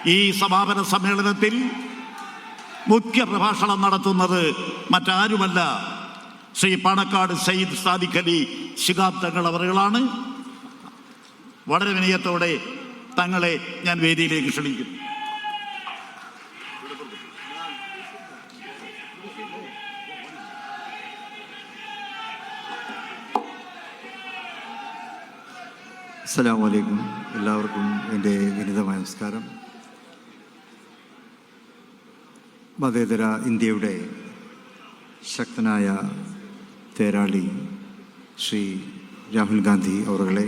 ഈ സമാപന സമ്മേളനത്തിൽ മുഖ്യ പ്രഭാഷണം നടത്തുന്നത് മറ്റാരുമല്ല, ശ്രീ പാണക്കാട് സയ്യിദ് സാദിഖ് അലി ശിഹാബ് തങ്ങൾ അവറുകളാണ്. വളരെ വിനയത്തോടെ തങ്ങളെ ഞാൻ വേദിയിലേക്ക് ക്ഷണിക്കുന്നു. അസ്സലാമു അലൈക്കും. എല്ലാവർക്കും എൻ്റെ വിനീതമായ നമസ്കാരം. മതേതര ഇന്ത്യയുടെ ശക്തനായ തേരാളി ശ്രീ രാഹുൽ ഗാന്ധി അവറുകളെ,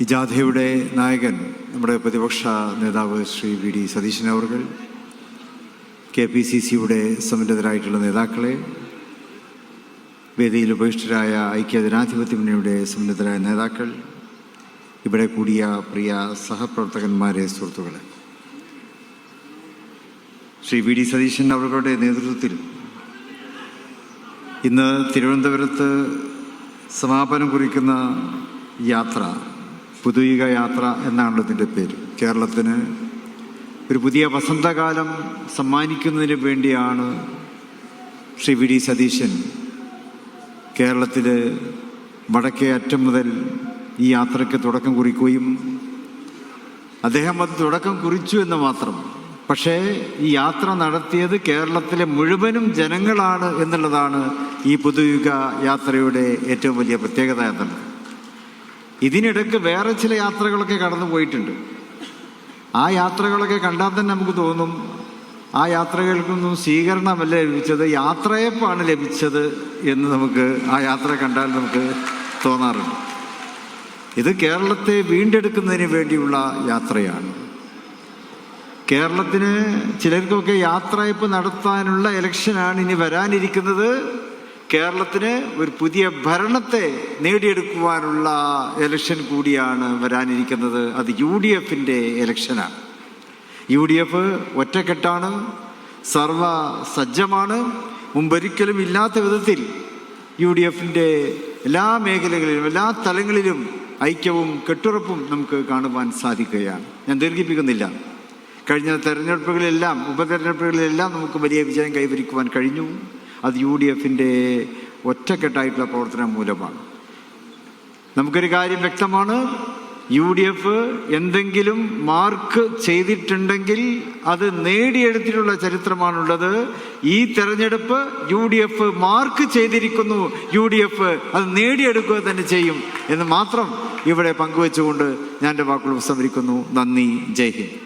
ഈ ജാഥയുടെ നായകൻ നമ്മുടെ പ്രതിപക്ഷ നേതാവ് ശ്രീ വി.ഡി. സതീശൻ അവറുകൾ, KPCCയുടെ സമ്മന്നതരായിട്ടുള്ള നേതാക്കളെ, വേദിയിൽ ഉപേക്ഷിതരായ ഐക്യജനാധിപത്യ മുന്നണിയുടെ സമ്മന്നതരായ നേതാക്കൾ, ഇവിടെ കൂടിയ പ്രിയ സഹപ്രവർത്തകന്മാരെ, സുഹൃത്തുക്കളെ, ശ്രീ വി.ഡി. സതീശൻ അവരുടെ നേതൃത്വത്തിൽ ഇന്ന് തിരുവനന്തപുരത്ത് സമാപനം കുറിക്കുന്ന യാത്ര, പുതുയുഗ യാത്ര എന്നാണല്ലോ ഇതിൻ്റെ പേര്, കേരളത്തിന് ഒരു പുതിയ വസന്തകാലം സമ്മാനിക്കുന്നതിന് വേണ്ടിയാണ് ശ്രീ വി.ഡി. സതീശൻ കേരളത്തിൽ വടക്കേ അറ്റം മുതൽ ഈ യാത്രയ്ക്ക് തുടക്കം കുറിക്കുകയും അദ്ദേഹം അത് തുടക്കം കുറിച്ചു എന്ന് മാത്രം. പക്ഷേ ഈ യാത്ര നടത്തിയത് കേരളത്തിലെ മുഴുവനും ജനങ്ങളാണ് എന്നുള്ളതാണ് ഈ പുതുയുഗ യാത്രയുടെ ഏറ്റവും വലിയ പ്രത്യേകത എന്നുള്ളത്. ഇതിനിടയ്ക്ക് വേറെ ചില യാത്രകളൊക്കെ കടന്നു പോയിട്ടുണ്ട്. ആ യാത്രകളൊക്കെ കണ്ടാൽ തന്നെ നമുക്ക് തോന്നും ആ യാത്രകൾക്കൊന്നും സ്വീകരണമല്ല ലഭിച്ചത്, യാത്രയപ്പാണ് ലഭിച്ചത് എന്ന് നമുക്ക് ആ യാത്ര കണ്ടാൽ നമുക്ക് തോന്നാറുണ്ട്. ഇത് കേരളത്തെ വീണ്ടെടുക്കുന്നതിന് വേണ്ടിയുള്ള യാത്രയാണ്. കേരളത്തിന് ചിലർക്കൊക്കെ യാത്രയപ്പ് നടത്താനുള്ള ഇലക്ഷനാണ് ഇനി വരാനിരിക്കുന്നത്. കേരളത്തിന് ഒരു പുതിയ ഭരണത്തെ നേടിയെടുക്കുവാനുള്ള ഇലക്ഷൻ കൂടിയാണ് വരാനിരിക്കുന്നത്. അത് UDFൻ്റെ ഇലക്ഷനാണ്. UDF ഒറ്റക്കെട്ടാണ്, സർവസജ്ജമാണ്. മുമ്പൊരിക്കലും ഇല്ലാത്ത വിധത്തിൽ UDFൻ്റെ എല്ലാ മേഖലകളിലും എല്ലാ തലങ്ങളിലും ഐക്യവും കെട്ടുറപ്പും നമുക്ക് കാണുവാൻ സാധിക്കുകയാണ്. ഞാൻ ദീർഘിപ്പിക്കുന്നില്ല. കഴിഞ്ഞ തെരഞ്ഞെടുപ്പുകളിലെല്ലാം ഉപതെരഞ്ഞെടുപ്പുകളിലെല്ലാം നമുക്ക് വലിയ വിജയം കൈവരിക്കുവാൻ കഴിഞ്ഞു. അത് UDFൻ്റെ ഒറ്റക്കെട്ടായിട്ടുള്ള പ്രവർത്തനം മൂലമാണ്. നമുക്കൊരു കാര്യം വ്യക്തമാണ്, UDF എന്തെങ്കിലും മാർക്ക് ചെയ്തിട്ടുണ്ടെങ്കിൽ അത് നേടിയെടുത്തിട്ടുള്ള ചരിത്രമാണുള്ളത്. ഈ തെരഞ്ഞെടുപ്പ് UDF മാർക്ക് ചെയ്തിരിക്കുന്നു. UDF അത് നേടിയെടുക്കുക തന്നെ ചെയ്യും എന്ന് മാത്രം ഇവിടെ പങ്കുവെച്ചുകൊണ്ട് ഞാൻ എൻ്റെ വാക്കുകൾ ഉപസംഹരിക്കുന്നു. നന്ദി. ജയ് ഹിന്ദ്.